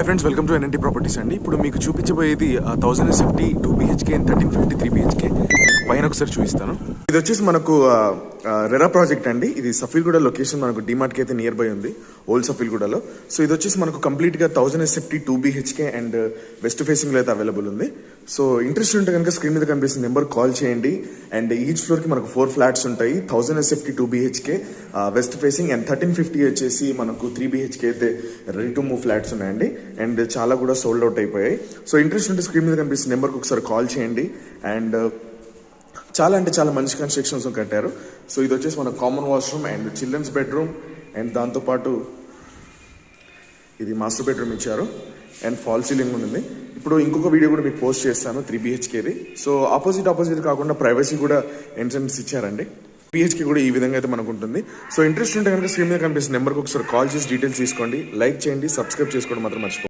Hi friends, welcome to NNT properties అండి. ఇప్పుడు మీకు చూపించబోయేది 1000 SFT 2 BHK అండ్ 1350 3 BHK. పైన ఒకసారి చూపిస్తాను. ఇది వచ్చేసి మనకు రెరా ప్రాజెక్ట్ అండి. ఇది సఫీల్గూడ లొకేషన్, మనకు డిమార్ట్కి అయితే నియర్ బై ఉంది, ఓల్డ్ సఫీల్గూడలో. సో ఇది వచ్చేసి మనకు కంప్లీట్గా 1000 SFT 2 BHK అండ్ వెస్ట్ ఫేసింగ్లో అయితే అవైలబుల్ ఉంది. సో ఇంట్రెస్ట్ ఉంటే కనుక స్క్రీన్ మీద కనిపిస్తున్న నెంబర్ కాల్ చేయండి. అండ్ ఈచ్ ఫ్లోర్కి మనకు 4 ఫ్లాట్స్ ఉంటాయి. 1000 SFT 2 BHK west facing and 1350 వచ్చేసి మనకు 3 BHK అయితే రెడీ టు మూవ్ ఫ్లాట్స్ ఉన్నాయండి. అండ్ చాలా కూడా సోల్డ్ అవుట్ అయిపోయాయి. సో ఇంట్రెస్ట్ ఉంటే స్క్రీన్ మీద కనిపిస్తున్న నెంబర్కి ఒకసారి కాల్ చేయండి. అండ్ చాలా అంటే చాలా మంచి కన్స్ట్రక్షన్స్ కట్టారు. సో ఇది వచ్చేసి మన common washroom and children's bedroom, and దాంతోపాటు ఇది మాస్టర్ బెడ్రూమ్ ఇచ్చారు అండ్ ఫాల్ సీలింగ్ ఉంది. ఇప్పుడు ఇంకొక వీడియో కూడా మీకు పోస్ట్ చేస్తాను 3 BHKది. సో ఆపోజిట్ కాకుండా ప్రైవసీ కూడా ఎంట్రన్స్ ఇచ్చారండి. BHK కూడా ఈ విధంగా అయితే మనకు ఉంటుంది. సో ఇంట్రెస్ట్ ఉంటే కనుక స్క్రీన్ మీద కనిపిస్తున్న నెంబర్కి ఒకసారి కాల్ చేసి డీటెయిల్స్ తీసుకోండి, లైక్ చేయండి, సబ్స్క్రైబ్ చేసుకోండి మాత్రం మర్చిపోండి.